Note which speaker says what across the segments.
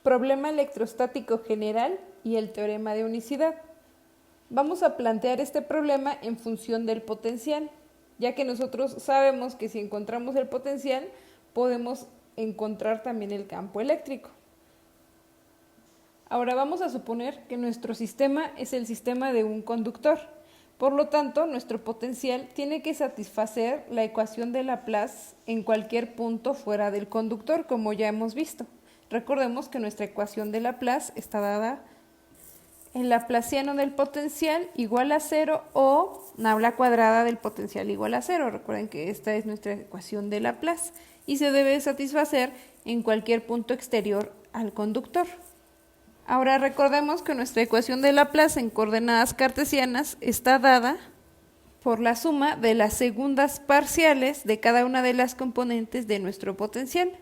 Speaker 1: Problema electrostático general y el teorema de unicidad. Vamos a plantear este problema en función del potencial, ya que nosotros sabemos que si encontramos el potencial, podemos encontrar también el campo eléctrico. Ahora vamos a suponer que nuestro sistema es el sistema de un conductor. Por lo tanto, nuestro potencial tiene que satisfacer la ecuación de Laplace en cualquier punto fuera del conductor, como ya hemos visto. Recordemos que nuestra ecuación de Laplace está dada el laplaciano del potencial igual a 0 o nabla cuadrada del potencial igual a 0. Recuerden que esta es nuestra ecuación de Laplace y se debe satisfacer en cualquier punto exterior al conductor. Ahora recordemos que nuestra ecuación de Laplace en coordenadas cartesianas está dada por la suma de las segundas parciales de cada una de las componentes de nuestro potencial.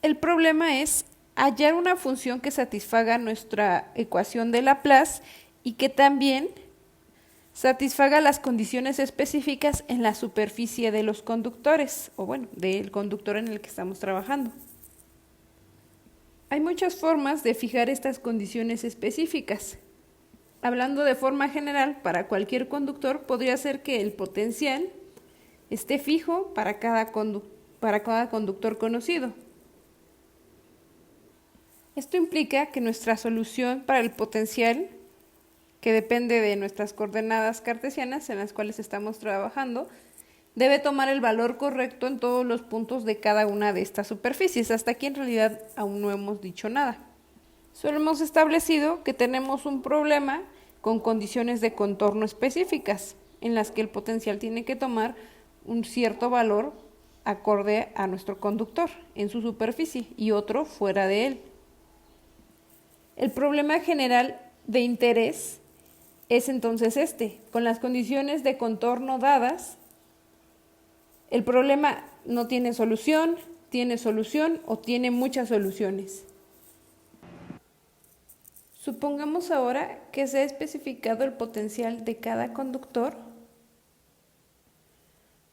Speaker 1: El problema es hallar una función que satisfaga nuestra ecuación de Laplace y que también satisfaga las condiciones específicas en la superficie de los conductores, o bueno, del conductor en el que estamos trabajando. Hay muchas formas de fijar estas condiciones específicas. Hablando de forma general, para cualquier conductor podría ser que el potencial esté fijo para cada conductor conocido. Esto implica que nuestra solución para el potencial, que depende de nuestras coordenadas cartesianas en las cuales estamos trabajando, debe tomar el valor correcto en todos los puntos de cada una de estas superficies. Hasta aquí en realidad aún no hemos dicho nada. Solo hemos establecido que tenemos un problema con condiciones de contorno específicas, en las que el potencial tiene que tomar un cierto valor acorde a nuestro conductor en su superficie y otro fuera de él. El problema general de interés es entonces con las condiciones de contorno dadas, el problema no tiene solución o tiene muchas soluciones. Supongamos ahora que se ha especificado el potencial de cada conductor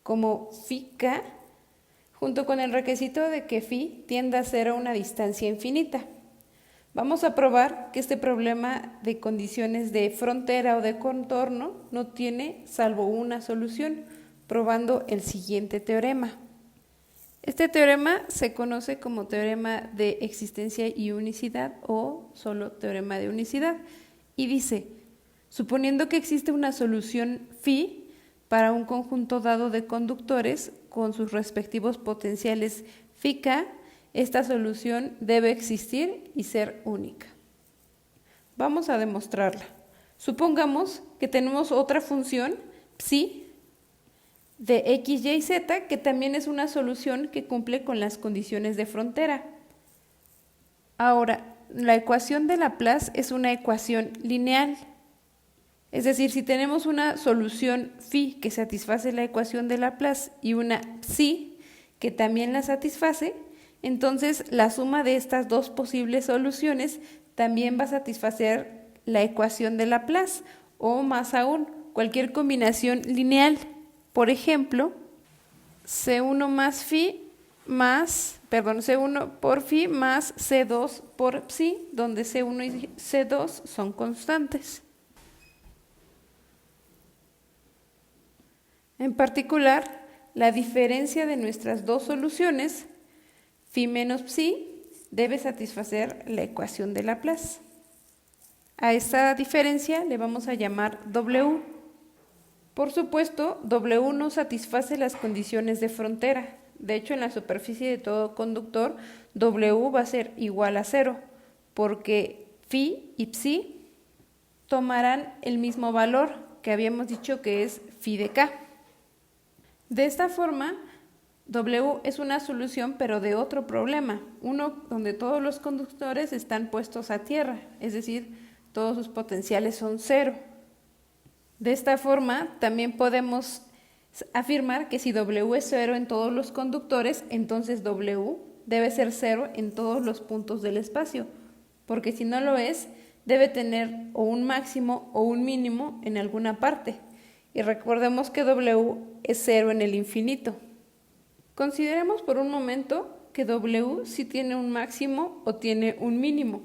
Speaker 1: como φK, junto con el requisito de que φ tienda a 0 a una distancia infinita. Vamos a probar que este problema de condiciones de frontera o de contorno no tiene salvo una solución, probando el siguiente teorema. Este teorema se conoce como teorema de existencia y unicidad o solo teorema de unicidad y dice, suponiendo que existe una solución φ para un conjunto dado de conductores con sus respectivos potenciales φk, esta solución debe existir y ser única. Vamos a demostrarla. Supongamos que tenemos otra función, psi, de x, y, z, que también es una solución que cumple con las condiciones de frontera. Ahora, la ecuación de Laplace es una ecuación lineal. Es decir, si tenemos una solución φ que satisface la ecuación de Laplace y una psi que también la satisface, entonces la suma de estas dos posibles soluciones también va a satisfacer la ecuación de Laplace o más aún, cualquier combinación lineal. Por ejemplo, C1 por φ más C2 por psi, donde C1 y C2 son constantes. En particular, la diferencia de nuestras dos soluciones, φ menos psi, debe satisfacer la ecuación de Laplace. A esta diferencia le vamos a llamar W. Por supuesto, W no satisface las condiciones de frontera. De hecho, en la superficie de todo conductor, W va a ser igual a 0, porque φ y psi tomarán el mismo valor que habíamos dicho que es φ de k. De esta forma, W es una solución pero de otro problema, uno donde todos los conductores están puestos a tierra, es decir, todos sus potenciales son 0. De esta forma, también podemos afirmar que si W es 0 en todos los conductores, entonces W debe ser 0 en todos los puntos del espacio, porque si no lo es, debe tener o un máximo o un mínimo en alguna parte. Y recordemos que W es 0 en el infinito. Consideremos por un momento que W sí tiene un máximo o tiene un mínimo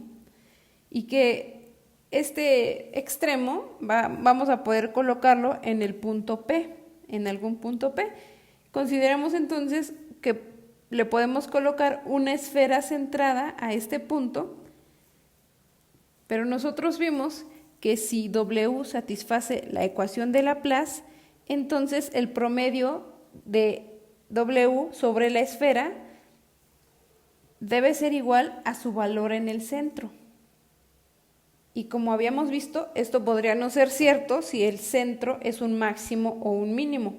Speaker 1: y que este extremo vamos a poder colocarlo en el punto P, en algún punto P. Consideremos entonces que le podemos colocar una esfera centrada a este punto, pero nosotros vimos que si W satisface la ecuación de Laplace, entonces el promedio de W sobre la esfera debe ser igual a su valor en el centro. Y como habíamos visto, esto podría no ser cierto si el centro es un máximo o un mínimo.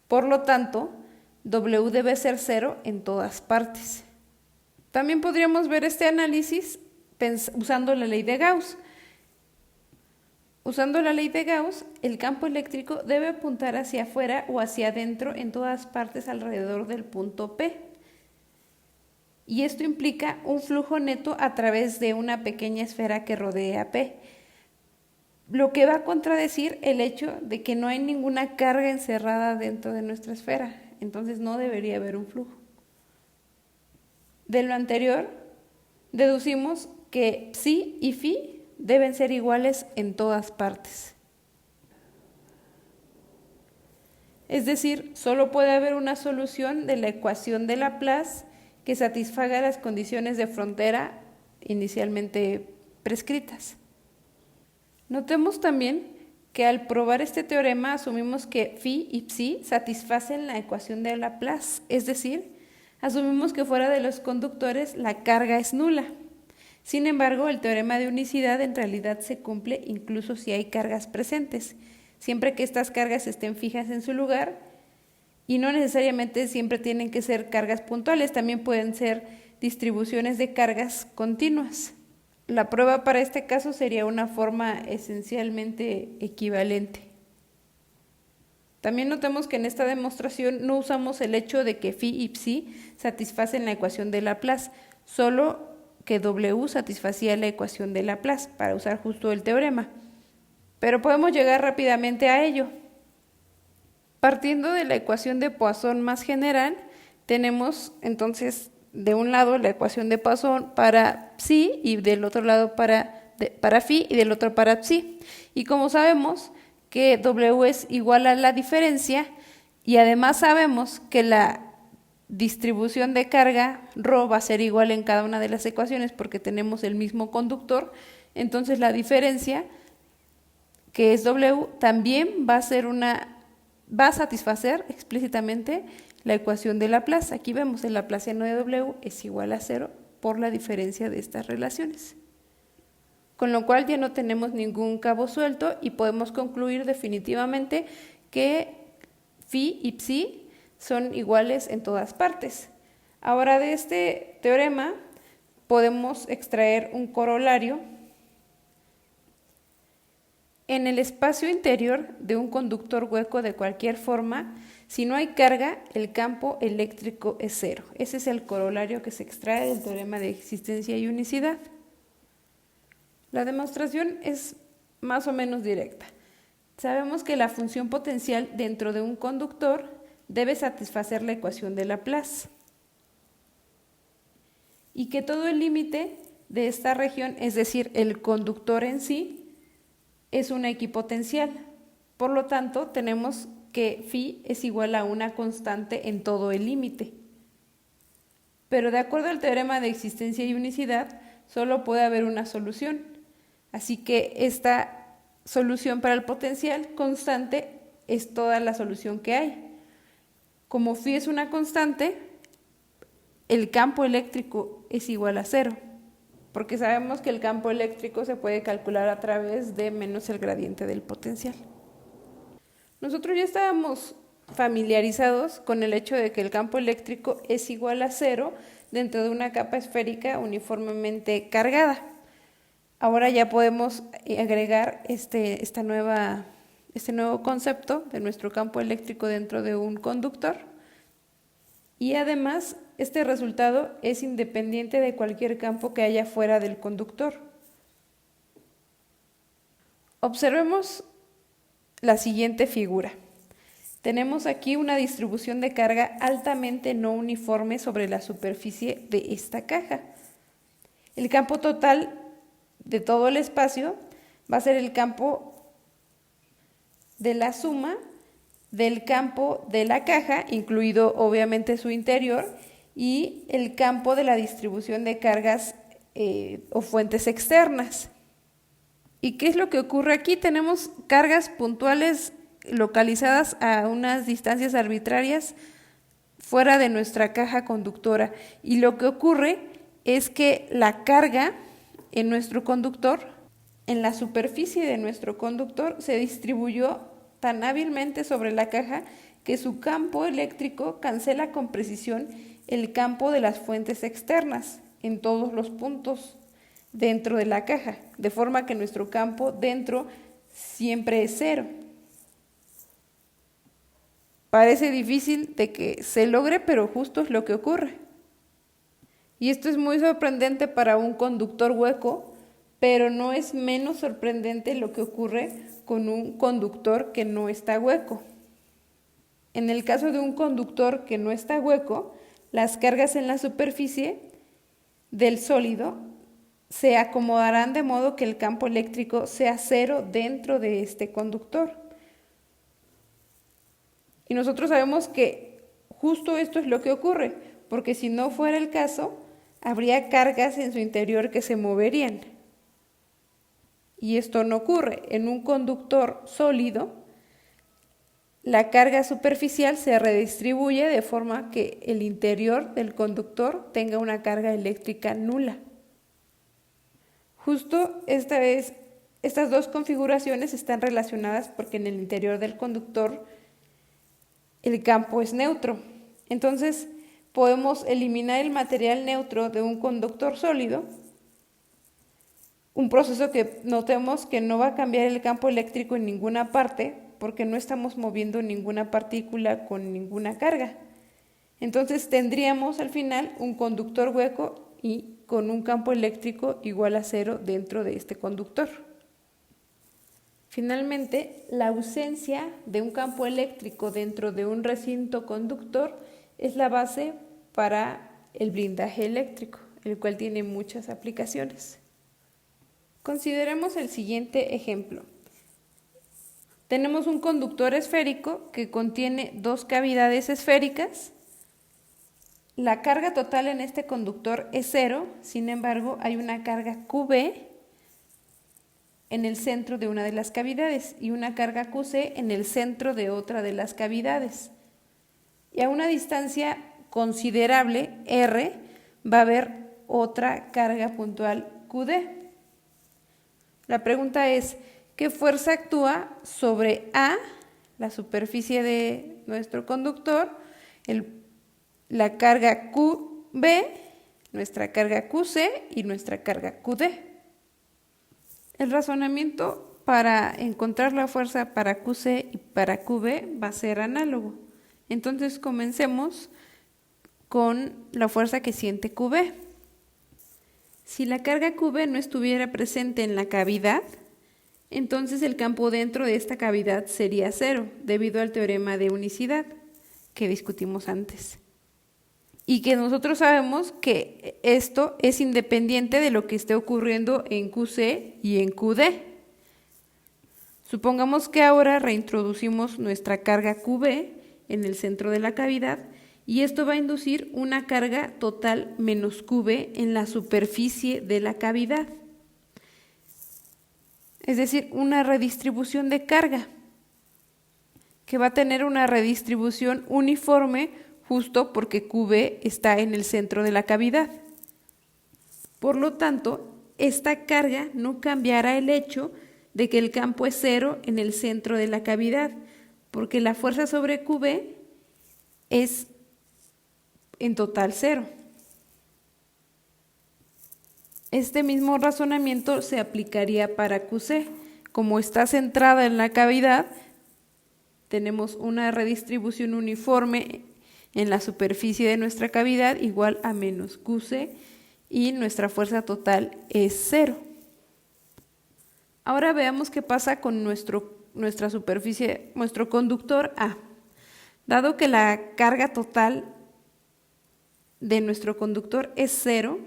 Speaker 1: Por lo tanto, W debe ser 0 en todas partes. También podríamos ver este análisis usando la ley de Gauss. Usando la ley de Gauss, el campo eléctrico debe apuntar hacia afuera o hacia adentro en todas partes alrededor del punto P. Y esto implica un flujo neto a través de una pequeña esfera que rodea P, lo que va a contradecir el hecho de que no hay ninguna carga encerrada dentro de nuestra esfera, entonces no debería haber un flujo. De lo anterior, deducimos que psi y phi deben ser iguales en todas partes. Es decir, solo puede haber una solución de la ecuación de Laplace que satisfaga las condiciones de frontera inicialmente prescritas. Notemos también que al probar este teorema asumimos que phi y psi satisfacen la ecuación de Laplace, es decir, asumimos que fuera de los conductores la carga es nula. Sin embargo, el teorema de unicidad en realidad se cumple incluso si hay cargas presentes, siempre que estas cargas estén fijas en su lugar. Y no necesariamente siempre tienen que ser cargas puntuales, también pueden ser distribuciones de cargas continuas. La prueba para este caso sería una forma esencialmente equivalente. También notemos que en esta demostración no usamos el hecho de que phi y psi satisfacen la ecuación de Laplace, solo que W satisfacía la ecuación de Laplace para usar justo el teorema. Pero podemos llegar rápidamente a ello. Partiendo de la ecuación de Poisson más general, tenemos entonces de un lado la ecuación de Poisson para psi y del otro lado para phi y del otro para psi. Y como sabemos que W es igual a la diferencia y además sabemos que la distribución de carga ρ va a ser igual en cada una de las ecuaciones porque tenemos el mismo conductor, entonces la diferencia, que es W, también va a satisfacer explícitamente la ecuación de Laplace. Aquí vemos el laplaciano de W es igual a 0 por la diferencia de estas relaciones. Con lo cual ya no tenemos ningún cabo suelto y podemos concluir definitivamente que phi y psi son iguales en todas partes. Ahora de este teorema podemos extraer un corolario. En el espacio interior de un conductor hueco de cualquier forma, si no hay carga, el campo eléctrico es 0. Ese es el corolario que se extrae del teorema de existencia y unicidad. La demostración es más o menos directa. Sabemos que la función potencial dentro de un conductor debe satisfacer la ecuación de Laplace y que todo el límite de esta región, es decir, el conductor en sí, es una equipotencial. Por lo tanto, tenemos que phi es igual a una constante en todo el límite. Pero de acuerdo al teorema de existencia y unicidad, solo puede haber una solución. Así que esta solución para el potencial constante es toda la solución que hay. Como phi es una constante, el campo eléctrico es igual a 0. Porque sabemos que el campo eléctrico se puede calcular a través de menos el gradiente del potencial. Nosotros ya estábamos familiarizados con el hecho de que el campo eléctrico es igual a 0 dentro de una capa esférica uniformemente cargada. Ahora ya podemos agregar este nuevo concepto de nuestro campo eléctrico dentro de un conductor. Y además, este resultado es independiente de cualquier campo que haya fuera del conductor. Observemos la siguiente figura. Tenemos aquí una distribución de carga altamente no uniforme sobre la superficie de esta caja. El campo total de todo el espacio va a ser el campo de la suma del campo de la caja, incluido obviamente su interior, y el campo de la distribución de cargas o fuentes externas. ¿Y qué es lo que ocurre aquí? Tenemos cargas puntuales localizadas a unas distancias arbitrarias fuera de nuestra caja conductora, y lo que ocurre es que la carga en nuestro conductor, en la superficie de nuestro conductor, se distribuyó tan hábilmente sobre la caja que su campo eléctrico cancela con precisión el campo de las fuentes externas en todos los puntos dentro de la caja, de forma que nuestro campo dentro siempre es cero. Parece difícil de que se logre, pero justo es lo que ocurre. Y esto es muy sorprendente para un conductor hueco, pero no es menos sorprendente lo que ocurre con un conductor que no está hueco. En el caso de un conductor que no está hueco, las cargas en la superficie del sólido se acomodarán de modo que el campo eléctrico sea cero dentro de este conductor. Y nosotros sabemos que justo esto es lo que ocurre, porque si no fuera el caso, habría cargas en su interior que se moverían. Y esto no ocurre. En un conductor sólido, la carga superficial se redistribuye de forma que el interior del conductor tenga una carga eléctrica nula. Justo esta vez, estas dos configuraciones están relacionadas porque en el interior del conductor el campo es neutro. Entonces, podemos eliminar el material neutro de un conductor sólido, un proceso que notemos que no va a cambiar el campo eléctrico en ninguna parte porque no estamos moviendo ninguna partícula con ninguna carga. Entonces tendríamos al final un conductor hueco y con un campo eléctrico igual a cero dentro de este conductor. Finalmente, la ausencia de un campo eléctrico dentro de un recinto conductor es la base para el blindaje eléctrico, el cual tiene muchas aplicaciones. Consideremos el siguiente ejemplo. Tenemos un conductor esférico que contiene dos cavidades esféricas. La carga total en este conductor es cero, sin embargo, hay una carga QB en el centro de una de las cavidades y una carga QC en el centro de otra de las cavidades. Y a una distancia considerable, R, va a haber otra carga puntual QD. La pregunta es, ¿qué fuerza actúa sobre A, la superficie de nuestro conductor, la carga QB, nuestra carga QC y nuestra carga QD? El razonamiento para encontrar la fuerza para QC y para QB va a ser análogo. Entonces comencemos con la fuerza que siente QB. Si la carga QB no estuviera presente en la cavidad, entonces el campo dentro de esta cavidad sería cero, debido al teorema de unicidad que discutimos antes. Y que nosotros sabemos que esto es independiente de lo que esté ocurriendo en QC y en QD. Supongamos que ahora reintroducimos nuestra carga QB en el centro de la cavidad y esto va a inducir una carga total menos QB en la superficie de la cavidad. Es decir, una redistribución de carga que va a tener una redistribución uniforme justo porque QB está en el centro de la cavidad. Por lo tanto, esta carga no cambiará el hecho de que el campo es cero en el centro de la cavidad, porque la fuerza sobre QB es en total cero. Este mismo razonamiento se aplicaría para QC. Como está centrada en la cavidad, tenemos una redistribución uniforme en la superficie de nuestra cavidad igual a menos QC y nuestra fuerza total es cero. Ahora veamos qué pasa con nuestra superficie, nuestro conductor A. Dado que la carga total de nuestro conductor es cero,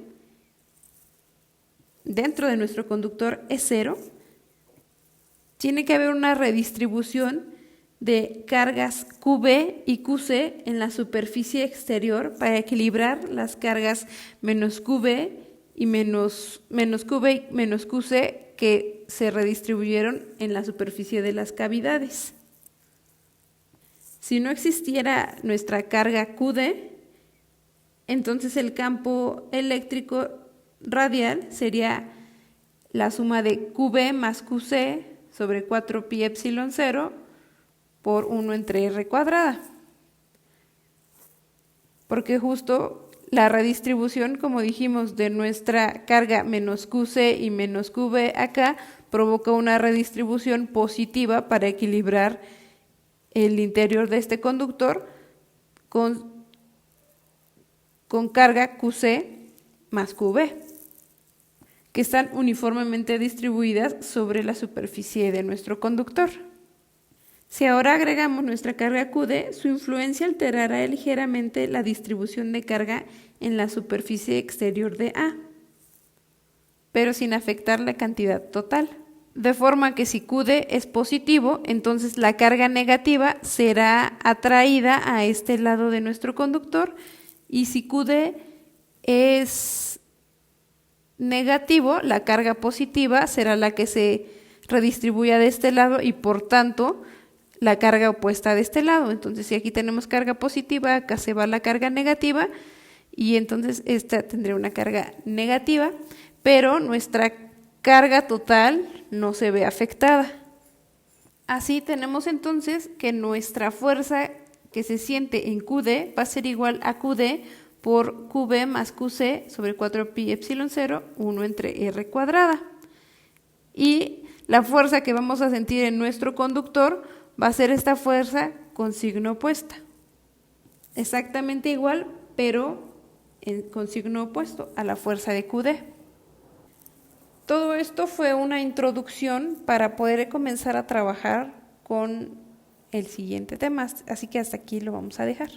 Speaker 1: dentro de nuestro conductor es cero, tiene que haber una redistribución de cargas QB y QC en la superficie exterior para equilibrar las cargas menos QB y menos QB y menos QC que se redistribuyeron en la superficie de las cavidades. Si no existiera nuestra carga QD, entonces el campo eléctrico radial sería la suma de QB más QC sobre 4pi epsilon 0 por 1 entre r cuadrada. Porque justo la redistribución, como dijimos, de nuestra carga menos QC y menos QB acá provoca una redistribución positiva para equilibrar el interior de este conductor con carga QC más QB, que están uniformemente distribuidas sobre la superficie de nuestro conductor. Si ahora agregamos nuestra carga QD, su influencia alterará ligeramente la distribución de carga en la superficie exterior de A, pero sin afectar la cantidad total. De forma que si QD es positivo, entonces la carga negativa será atraída a este lado de nuestro conductor, y si QD es negativo, la carga positiva será la que se redistribuya de este lado y por tanto la carga opuesta de este lado. Entonces si aquí tenemos carga positiva, acá se va la carga negativa y entonces esta tendría una carga negativa, pero nuestra carga total no se ve afectada. Así tenemos entonces que nuestra fuerza que se siente en QD va a ser igual a QD por QB más QC sobre 4pi epsilon 0, 1 entre r cuadrada. Y la fuerza que vamos a sentir en nuestro conductor va a ser esta fuerza con signo opuesta. Exactamente igual, pero con signo opuesto a la fuerza de QD. Todo esto fue una introducción para poder comenzar a trabajar con el siguiente tema, así que hasta aquí lo vamos a dejar.